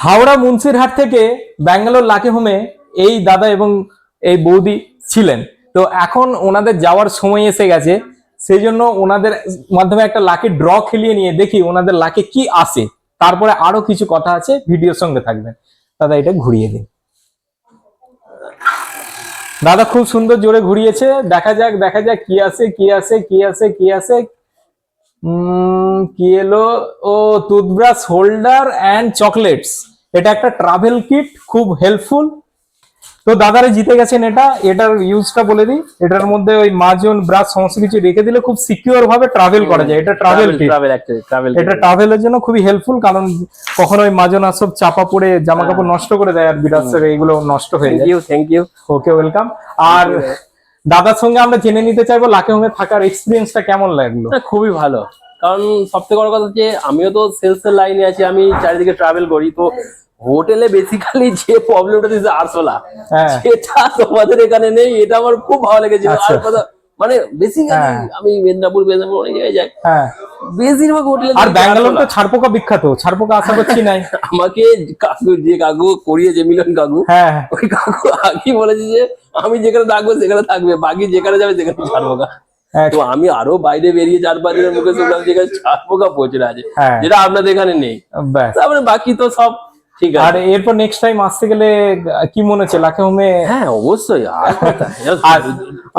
হাওড়া মুন্সিরহাট থেকে ব্যাঙ্গালোর লাকি হোমে এই দাদা এবং এই বৌদি ছিলেন। তো এখন ওনাদের যাওয়ার সময় এসে গেছে, সেই জন্য ওনাদের মাধ্যমে একটা লাকি ড্র খেলিয়ে নিয়ে দেখি ওনাদের লাকি কি আসে। তারপরে আরো কিছু কথা আছে, ভিডিওর সঙ্গে থাকবেন। দাদা এটা ঘুরিয়ে দিন। দাদা খুব সুন্দর জোরে ঘুরিয়েছে, দেখা যাক দেখা যাক কি আসে কি আসে কি আসে কি আসে। কি এলো? ও টুথব্রাশ হোল্ডার এন্ড চকলেটস। এটা একটা ট্রাভেল কিট, খুব হেল্পফুল। তো দাদারা জিতে গেছেন এটা। এটার ইউজটা বলে দিই, এটার মধ্যে ওই মাজন ব্রাশ সমস্ত কিছু রেখে দিলে খুব সিকিউর ভাবে ট্রাভেল করা যায়। এটা ট্রাভেল কিট, এটা ট্রাভেলের জন্য খুবই হেল্পফুল, কারণ কখনো ওই মাজন আর সব চাপা পড়ে জামা কাপড় নষ্ট করে দেয় আর বিরাট এগুলো নষ্ট হয়ে যায়। Thank you. Okay, welcome. আর দাদার সঙ্গে আমরা জেনে নিতে চাইবো লাকি হোমে থাকার এক্সপিরিয়েন্সটা কেমন লাগলো। খুবই ভালো, কারণ সবথেকে বড় কথা যে আমিও তো সেলস এর লাইনে আছি, আমি চারিদিকে ট্রাভেল করি। তো হোটেলে বেসিক্যালি যে প্রবলেমটা দিচ্ছে আরশোলা, সেটা তোমাদের এখানে নেই। এটা আমার খুব ভালো লেগেছে। আর কথা মানে বেসিক্যালি আমি মেদিনীপুর অনেক জায়গায় যাই, বেশিরভাগ হোটেলে। আর ব্যাঙ্গালোর তো ছাড়পোকা বিখ্যাত, ছাড়পোকা আশা করছি নাই। আমাকে কাকু, যে কাকু করিয়েছে মিলন কাকু, ওই কাকু আগে বলেছে যে আমি যেখানে থাকবো সেখানে থাকবে, বাকি যেখানে যাবে সেখানে ছাড়পোকা। তো আমি আরো বাইরে বেরিয়ে 4-5 দিনের মুখে শুনলাম যেখানে ছাড়পোকা প্রচুর আছে, যেটা আপনাদের এখানে নেই। তারপরে বাকি তো সব ঠিক আছে। আর এরপর নেক্সট টাইম আসতে গেলে কি মনে হচ্ছে লাকি হোমে? হ্যাঁ অবশ্যই।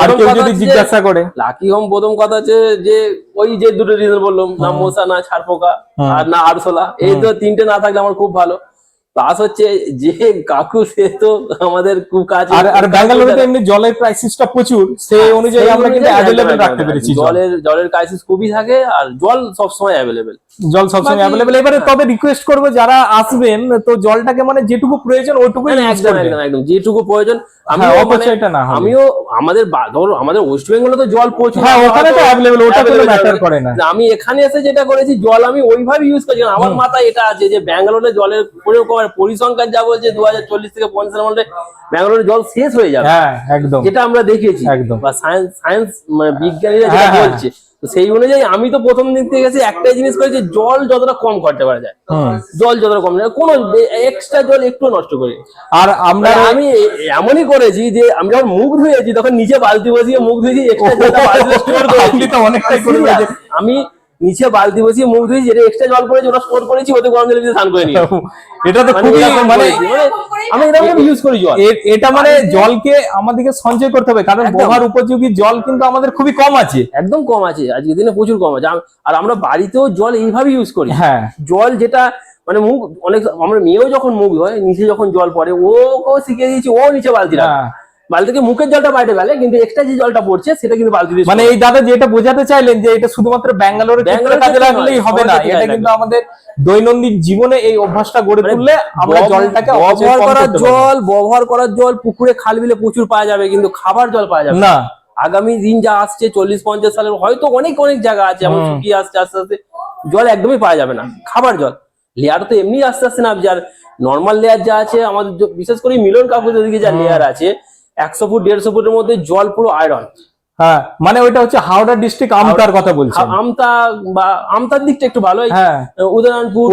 আর কেউ যদি জিজ্ঞাসা করে, লাকি হোম প্রথম কথা হচ্ছে যে ওই যে দুটো রিজন বললাম, না মশা না ছাড়পোকা আর না আরশোলা, এই তো তিনটে না থাকলে আমার খুব ভালো। প্লাস হচ্ছে যে কাকু সে তো আমাদের খুব কাছে। আর ব্যাঙ্গালোরে তো এমনি জলের ক্রাইসিসটা প্রচুর, সেই অনুযায়ী আমরা কিন্তু অ্যাভেলেবল রাখতে পেরেছি। জলের ক্রাইসিস খুবই থাকে, আর জল সবসময় অ্যাভেলেবেল। জল সবসময় অ্যাভেলেবেল। এবারে তবে রিকোয়েস্ট করবো যারা আসবেন, তো জলটাকে মানে যেটুকু প্রয়োজন ওইটুকুই ইউজ করবেন। একদম যেটুকু প্রয়োজন। আমিও আমাদের ওয়েস্ট বেঙ্গলে তো জল প্রচুর, ওখানে তো অ্যাভেলেবল, ওটা কোনো ম্যাটার করে না। আমি এখানে এসে যেটা করেছি, জল আমি ওইভাবে ইউজ করছি। আমার মাথায় এটা আছে যে ব্যাঙ্গালোরে জলের পরিসংখ্যান যা বলছে 2040 থেকে 50 মধ্যে ব্যাঙ্গালোরে জল শেষ হয়ে যাবে। একদম, যেটা আমরা দেখেছি একদম, বা সায়েন্স মানে বিজ্ঞানীরা যেটা বলছে। তো সেই অনুযায়ী আমি তো প্রথম দিন থেকে গেছি, একটাই জিনিস করেছি, জল যতটা কম খরচা করা যায়, জল যতটা কম যায়, কোনো এক্সট্রা জল একটু নষ্ট করি। আর আমি এমনই করেছি যে আমি যখন মুখ ধুয়েছি তখন নিচে বালতি বসিয়ে মুখ ধুয়েছি, এক্সট্রা জলটা বালতিতে স্টোর করেছি। অনেকটাই করে আমি নিচে বালতি বসিয়ে মুখ ধুয়েছি, যেটা এক্সট্রা জল পড়েছে ওটা স্টোর করেছি, ওতে গরম জলে স্নান করে নিই। এটা তো খুবই মানে আমি এরকম ইউজ করি জল। এটা মানে জলকে আমাদেরকে সঞ্চয় করতে হবে, কারণ ব্যবহার উপযোগী জল কিন্তু আমাদের খুবই কম আছে, একদম কম আছে, আজকের দিনে প্রচুর কম আছে। আর আমরা বাড়িতেও জল এইভাবে ইউজ করি। জল যেটা মানে মুখ অনেক, আমরা মেয়েও যখন মুখ হয় নিচে যখন জল পড়ে, ওকেও শিখিয়ে দিয়েছি, ও নিচে বালতি রাখে। বালতিকে মুখের জলটা বাইরে ফেলে, কিন্তু এক্সট্রা যে জলটা পড়ছে সেটা কিন্তু বালতি দিয়ে। মানে এই দাদা যেটা বোঝাতে চাইলেন যে এটা শুধুমাত্র ব্যাঙ্গালোরে কাজে লাগলেই হবে না, এটা কিন্তু আমাদের দৈনন্দিন জীবনে এই অভ্যাসটা গড়ে তুললে আমরা জলটাকে ব্যবহার করার জল পুকুরে খাল বিলে প্রচুর পাওয়া যাবে, কিন্তু খাবার জল পাওয়া যাবে না। আগামী দিন যা আসছে 40-50 সালের হয়তো অনেক জায়গা আছে এমন শুকিয়ে আসছে, আস্তে আস্তে জল একদমই পাওয়া যাবে না। খাবার জল লেয়ার তো এমনি আস্তে আস্তে না, যার নর্মাল লেয়ার যা আছে আমাদের, বিশেষ করে মিলন কাকুদের দিকে যা লেয়ার আছে 100 ফুট 150 ফুটের মধ্যে জল পুরো আয়রন। মানে ওইটা হচ্ছে হাওড়া ডিস্ট্রিক্ট আমতার কথা বলছি। আমতা বা আমতার দিকটা একটু ভালো, উদয়নারায়ণপুর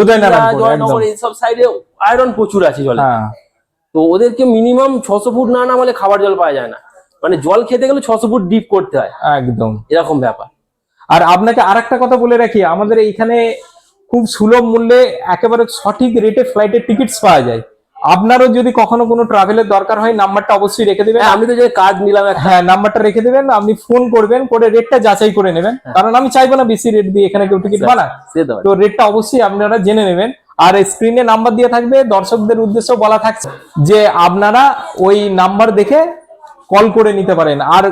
জয়নগর এইসব সাইডে আয়রন প্রচুর আছে জলে। তো ওদেরকে মিনিমাম 600 ফুট না নামালে খাবার জল পাওয়া যায় না, মানে জল খেতে গেলে 600 ফুট ডিপ করতে হয়, একদম এরকম ব্যাপার। আর আপনাকে আরেকটা কথা বলে রাখি, আমাদের এইখানে খুব সুলভ মূল্যে একেবারে সঠিক রেটে ফ্লাইটের টিকিটস পাওয়া যায়। আপনারও যদি কখনো কোনো ট্রাভেলের দরকার হয়, নাম্বারটা অবশ্যই রেখে দেবেন। আমি তো যে কার্ড নিলাম, নাম্বারটা রেখে দেবেন, আপনি ফোন করবেন, করে রেটটা যাচাই করে নেবেন, কারণ আমি চাইবো না বেশি রেট দিয়ে এখানে কেউ টিকিট বানায়। তো রেটটা অবশ্যই আপনারা জেনে নেবেন। আর স্ক্রিনে নাম্বার দিয়ে থাকবে, দর্শকদের উদ্দেশ্য বলা থাকছে যে আপনারা ওই নাম্বার দেখে কল করে নিতে পারেন। আর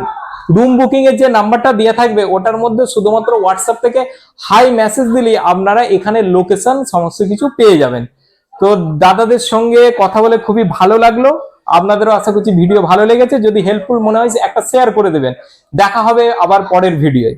রুম বুকিং এর যে নাম্বারটা দিয়ে থাকবে ওটার মধ্যে শুধুমাত্র হোয়াটসঅ্যাপ থেকে হাই মেসেজ দিলেই আপনারা এখানে লোকেশন সমস্ত কিছু পেয়ে যাবেন। তো দাদাদের সঙ্গে কথা বলে খুবই ভালো লাগলো, আপনাদেরও আশা করছি ভিডিও ভালো লেগেছে। যদি হেল্পফুল মনে হয় একটা শেয়ার করে দেবেন। দেখা হবে আবার পরের ভিডিওয়।